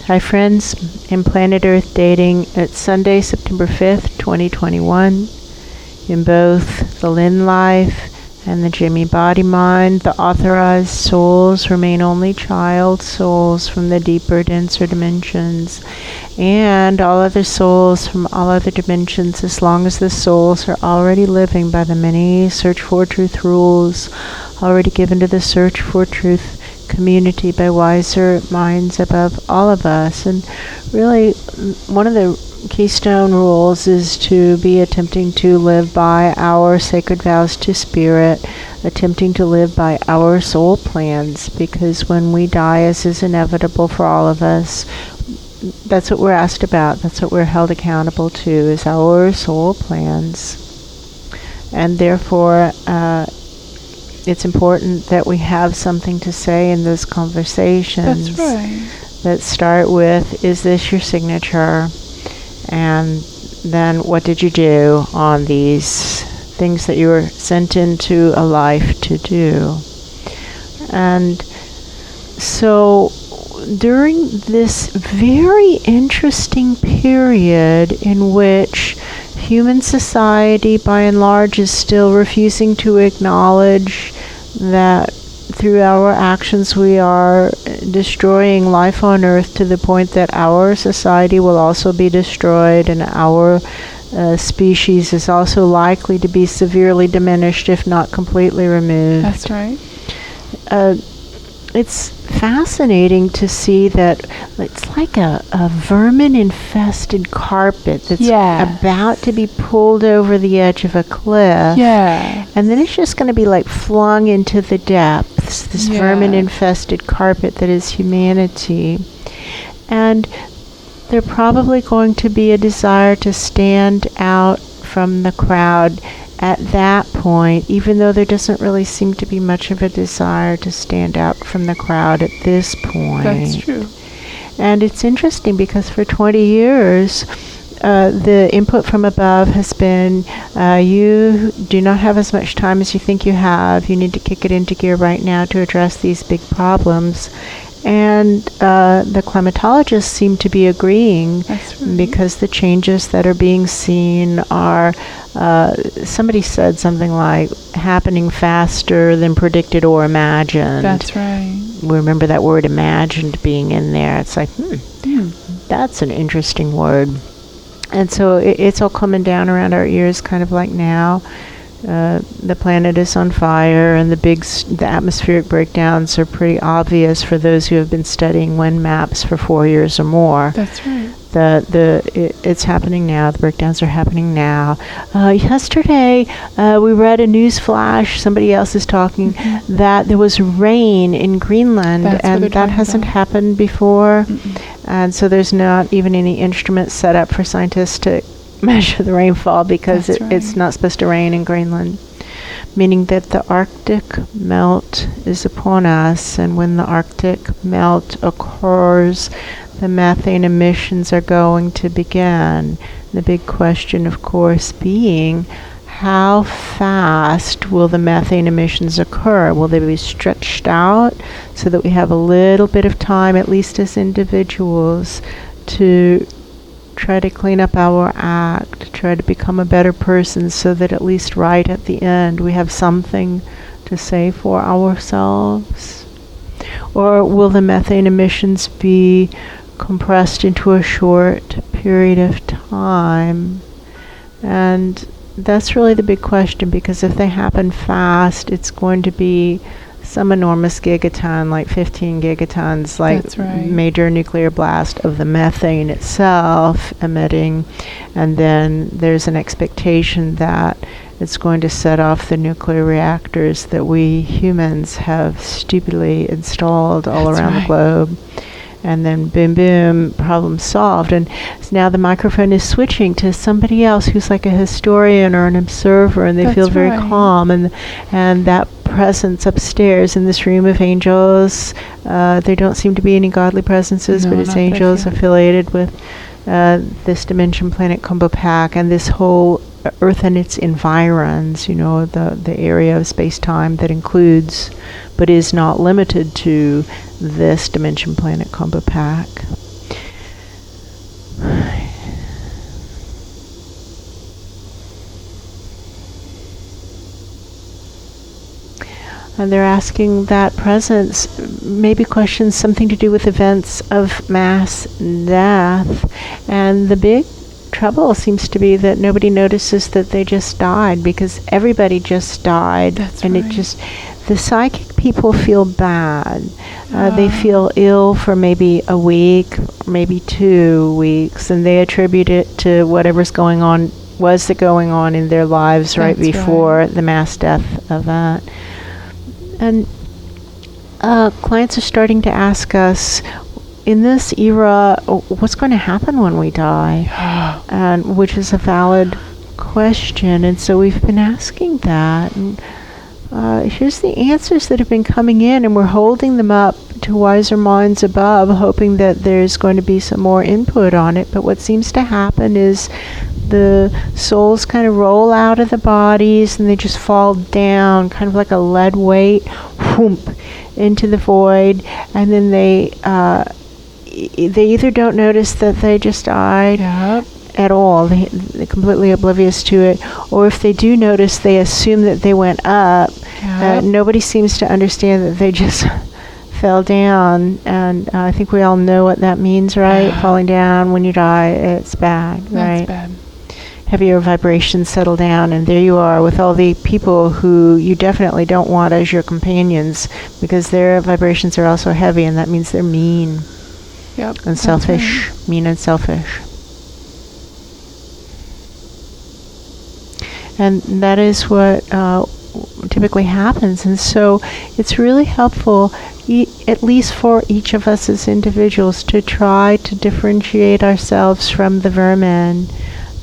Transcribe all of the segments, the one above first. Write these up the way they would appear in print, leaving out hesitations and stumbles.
Hi friends, in Planet Earth Dating, it's Sunday, September 5th, 2021. In both the Lynn life and the Jimmy body mind, the authorized souls remain only child souls from the deeper, denser dimensions. And all other souls from all other dimensions, as long as the souls are already living by the many Search for Truth rules already given to the Search for Truth community by wiser minds above all of us. And really, one of the keystone rules is to be attempting to live by our sacred vows to spirit, attempting to live by our soul plans, because when we die, as is inevitable for all of us, that's what we're asked about, that's what we're held accountable to, is our soul plans. And therefore, it's important that we have something to say in those conversations. That's right. That start with, is this your signature? And then what did you do on these things that you were sent into a life to do? And so during this very interesting period in which human society by and large is still refusing to acknowledge that through our actions we are destroying life on Earth to the point that our society will also be destroyed, and our species is also likely to be severely diminished, if not completely removed. That's right. It's fascinating to see that it's like a vermin-infested carpet that's about to be pulled over the edge of a cliff. Yeah. And then it's just going to be like flung into the depths, this vermin-infested carpet that is humanity. And there's probably going to be a desire to stand out from the crowd at that point, even though there doesn't really seem to be much of a desire to stand out from the crowd at this point. That's true. And it's interesting because for 20 years, the input from above has been, you do not have as much time as you think you have. You need to kick it into gear right now to address these big problems. And the climatologists seem to be agreeing. That's right. Because the changes that are being seen are, somebody said something like, happening faster than predicted or imagined. That's right. We remember that word imagined being in there. It's like, that's an interesting word. And so it's all coming down around our ears kind of like now. The planet is on fire, and the atmospheric breakdowns are pretty obvious for those who have been studying wind maps for 4 years or more. That's right. It's happening now. The breakdowns are happening now. Yesterday, we read a news flash. Somebody else is talking that there was rain in Greenland, and that hasn't happened before. And so there's not even any instruments set up for scientists to measure the rainfall because it's not supposed to rain in Greenland, meaning that the Arctic melt is upon us, and when the Arctic melt occurs, the methane emissions are going to begin. The big question, of course, being, how fast will the methane emissions occur? Will they be stretched out so that we have a little bit of time, at least as individuals, to try to clean up our act, try to become a better person, so that at least right at the end we have something to say for ourselves? Or will the methane emissions be compressed into a short period of time? And that's really the big question, because if they happen fast, it's going to be some enormous gigaton, like 15 gigatons, like major nuclear blast of the methane itself emitting. And then there's an expectation that it's going to set off the nuclear reactors that we humans have stupidly installed all around the globe. And then boom, boom, problem solved. And now the microphone is switching to somebody else who's like a historian or an observer, and they feel very calm. And that presence upstairs in this room of angels, there don't seem to be any godly presences, but it's angels affiliated with this dimension planet combo pack, and this whole Earth and its environs, the area of space-time that includes but is not limited to this dimension planet combo pack. And they're asking that presence maybe questions something to do with events of mass death. And the big trouble seems to be that nobody notices that they just died, because everybody just died. That's and right. It just, the psychic people feel bad. They feel ill for maybe a week, maybe 2 weeks, and they attribute it to whatever's going on in their lives right before the mass death event. And clients are starting to ask us, in this era, what's going to happen when we die? And which is a valid question. And so we've been asking that. And here's the answers that have been coming in, and we're holding them up to wiser minds above, hoping that there's going to be some more input on it. But what seems to happen is the souls kind of roll out of the bodies, and they just fall down, kind of like a lead weight, whoomp, into the void. And then they either don't notice that they just died at all, they're completely oblivious to it, or if they do notice, they assume that they went up. Nobody seems to understand that they just fell down, and I think we all know what that means, right? Falling down when you die, it's bad, right? That's bad. Heavier vibrations settle down, and there you are with all the people who you definitely don't want as your companions, because their vibrations are also heavy, and that means they're mean and selfish. Right. Mean and selfish. And that is what typically happens. And so it's really helpful, at least for each of us as individuals, to try to differentiate ourselves from the vermin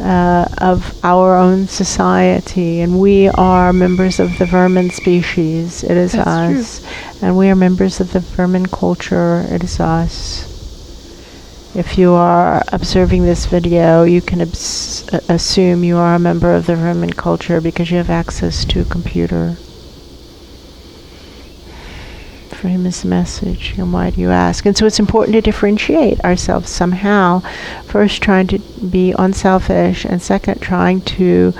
of our own society. And we are members of the vermin species. It is us. True. And we are members of the vermin culture. It is us. If you are observing this video, you can assume you are a member of the vermin culture because you have access to a computer. Frame this message, and why do you ask? And so it's important to differentiate ourselves somehow. First, trying to be unselfish, and second, trying to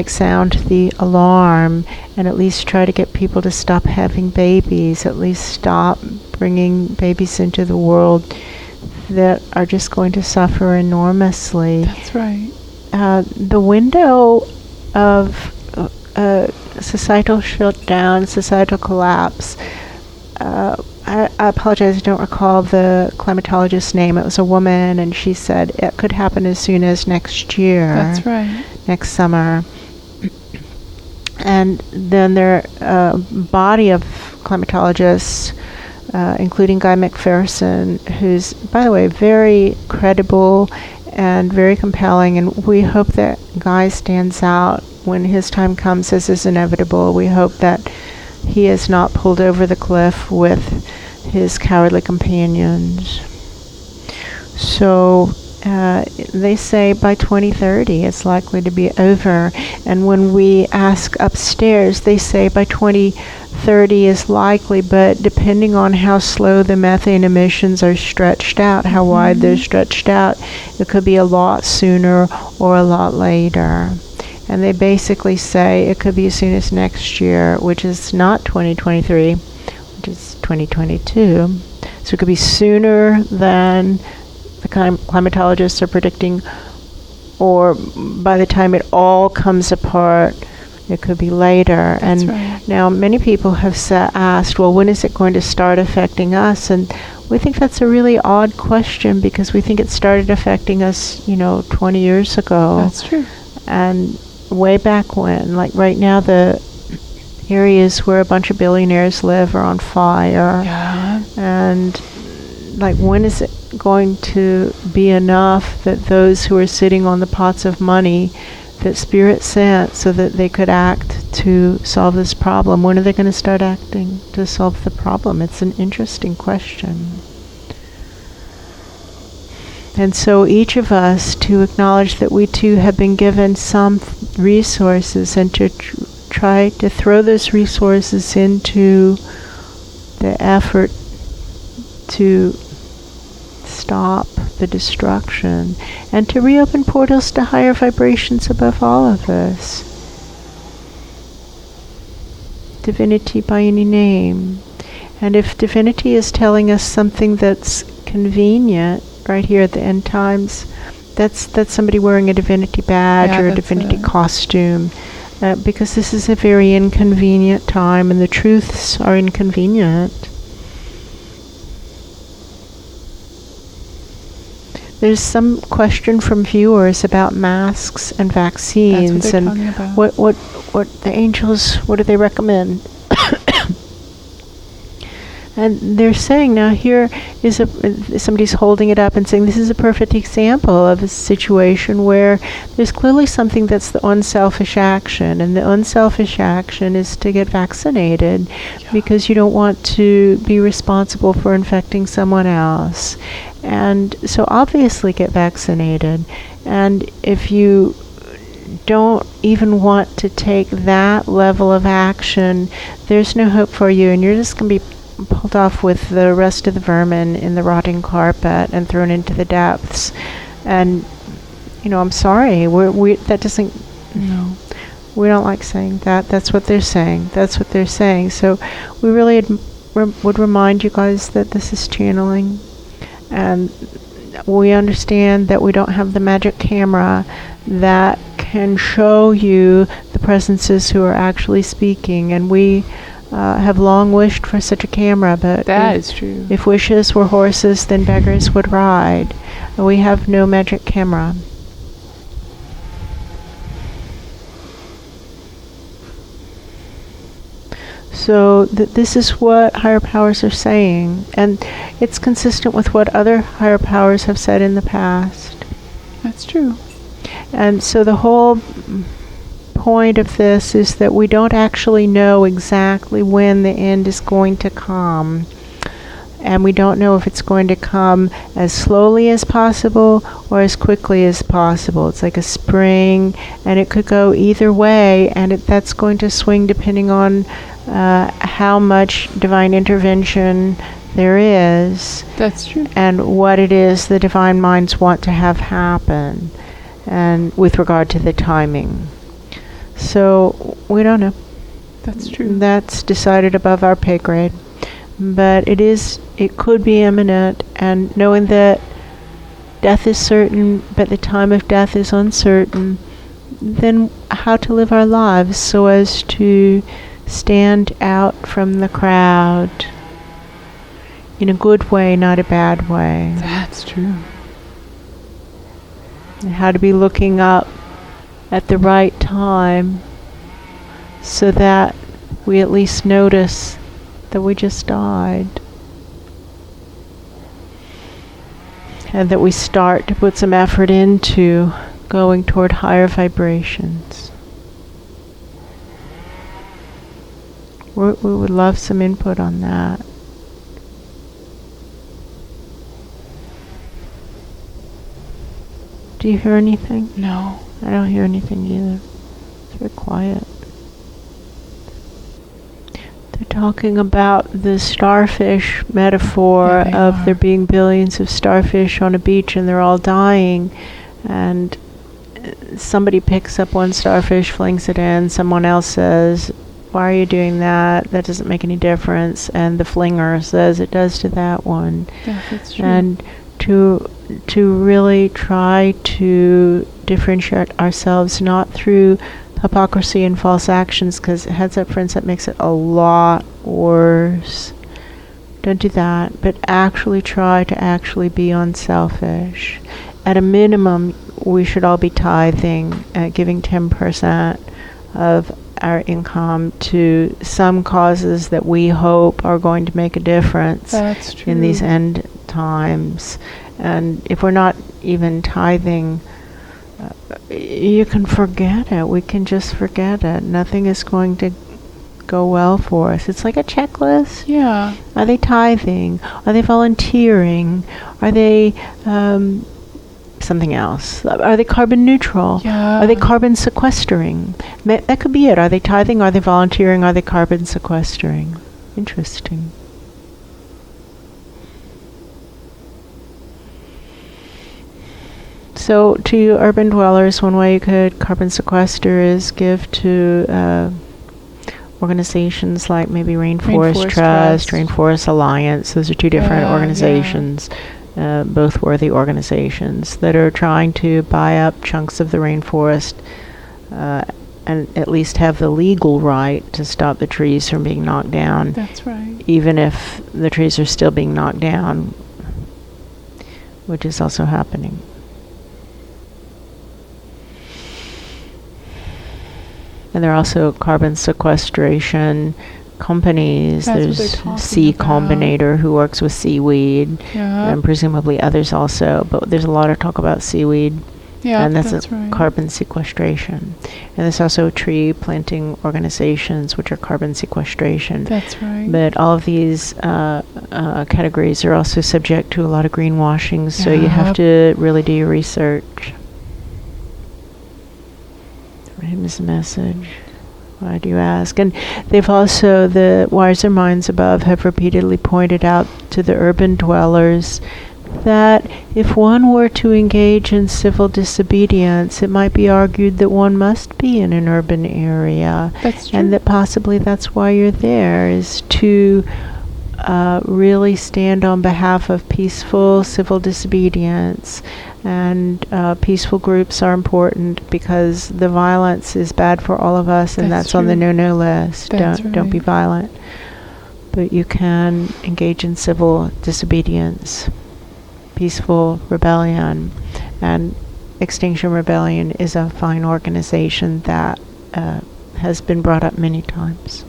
sound the alarm, and at least try to get people to stop having babies, at least stop bringing babies into the world that are just going to suffer enormously. That's right. The window of societal shutdown, societal collapse, I apologize, I don't recall the climatologist's name. It was a woman, and she said it could happen as soon as next year. That's right. Next summer. And then there are a body of climatologists, including Guy McPherson, who's, by the way, very credible and very compelling, and we hope that Guy stands out when his time comes, as is inevitable. We hope that he is not pulled over the cliff with his cowardly companions. So they say by 2030 it's likely to be over, and when we ask upstairs, they say by 2030 is likely, but depending on how slow the methane emissions are stretched out, how wide they're stretched out, it could be a lot sooner or a lot later. And they basically say it could be as soon as next year, which is not 2023, which is 2022. So it could be sooner than the climatologists are predicting, or by the time it all comes apart, it could be later. That's and right. Now many people have asked, well, when is it going to start affecting us? And we think that's a really odd question, because we think it started affecting us, 20 years ago. That's true. And way back when, like right now, the areas where a bunch of billionaires live are on fire. Yeah. And like, when is it going to be enough that those who are sitting on the pots of money that Spirit sent so that they could act to solve this problem, when are they going to start acting to solve the problem? It's an interesting question. And so each of us to acknowledge that we too have been given some resources, and to try to throw those resources into the effort to stop the destruction and to reopen portals to higher vibrations above all of us. divinity by any name. And if divinity is telling us something that's convenient right here at the end times, that's somebody wearing a divinity badge or a divinity costume. Because this is a very inconvenient time, and the truths are inconvenient. There's some question from viewers about masks and vaccines, and what the angels, what do they recommend? And they're saying now here is somebody's holding it up and saying this is a perfect example of a situation where there's clearly something that's the unselfish action, and the unselfish action is to get vaccinated because you don't want to be responsible for infecting someone else. And so obviously get vaccinated. And if you don't even want to take that level of action, there's no hope for you, and you're just going to be pulled off with the rest of the vermin in the rotting carpet and thrown into the depths. And I'm sorry, that doesn't, we don't like saying that. That's what they're saying. So we really would remind you guys that this is channeling, and we understand that we don't have the magic camera that can show you the presences who are actually speaking, and we have long wished for such a camera, but that is true. If wishes were horses, then beggars would ride. And we have no magic camera. So this is what higher powers are saying, and it's consistent with what other higher powers have said in the past. That's true. And so the whole point of this is that we don't actually know exactly when the end is going to come, and we don't know if it's going to come as slowly as possible or as quickly as possible. It's like a spring, and it could go either way, and that's going to swing depending on how much divine intervention there is. That's true. And what it is the divine minds want to have happen, and with regard to the timing. So we don't know. That's true. That's decided above our pay grade. But it could be imminent, and knowing that death is certain, but the time of death is uncertain, then how to live our lives so as to stand out from the crowd in a good way, not a bad way. That's true. And how to be looking up at the right time so that we at least notice that we just died, and that we start to put some effort into going toward higher vibrations. We would love some input on that. Do you hear anything? No. I don't hear anything either. It's very quiet. They're talking about the starfish metaphor of there being billions of starfish on a beach and they're all dying, and somebody picks up one starfish, flings it in, someone else says, "Why are you doing that? That doesn't make any difference." And the flinger says, "It does to that one." Yeah, that's true. And to really try to differentiate ourselves, not through hypocrisy and false actions, because heads up friends, that makes it a lot worse. Don't do that, but actually try to actually be unselfish. At a minimum, we should all be tithing, giving 10% of our income to some causes that we hope are going to make a difference in these end times. And if we're not even tithing, you can forget it. We can just forget it. Nothing is going to go well for us. It's like a checklist. Yeah. Are they tithing? Are they volunteering? Are they something else? Are they carbon neutral? Yeah. Are they carbon sequestering? That could be it. Are they tithing? Are they volunteering? Are they carbon sequestering? Interesting. So to you urban dwellers, one way you could carbon sequester is give to organizations like maybe Rainforest Trust, Trust. Rainforest Alliance. Those are two different Yeah, organizations, both worthy organizations that are trying to buy up chunks of the rainforest and at least have the legal right to stop the trees from being knocked down. That's right. Even if the trees are still being knocked down, which is also happening. And there are also carbon sequestration companies. That's what they're There's talking Sea about. Combinator, who works with seaweed, Yeah. and presumably others also. But there's a lot of talk about seaweed, Yeah, and that's right. carbon sequestration. And there's also tree planting organizations, which are carbon sequestration. That's right. But all of these categories are also subject to a lot of greenwashing, so you have Yep. to really do your research. His message. Why do you ask? And they've also, the wiser minds above have repeatedly pointed out to the urban dwellers that if one were to engage in civil disobedience, it might be argued that one must be in an urban area. That's true. And that possibly that's why you're there, is to really stand on behalf of peaceful civil disobedience. And peaceful groups are important because the violence is bad for all of us, and that's on the true. no list. That's Don't be right. violent. But you can engage in civil disobedience, peaceful rebellion, and Extinction Rebellion is a fine organization that has been brought up many times.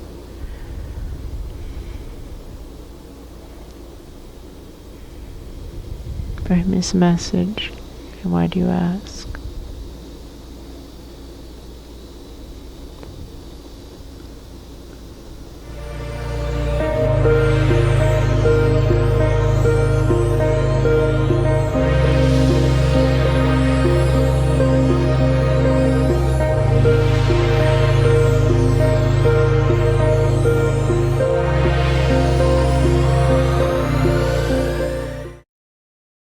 For him, his message. And why do you ask?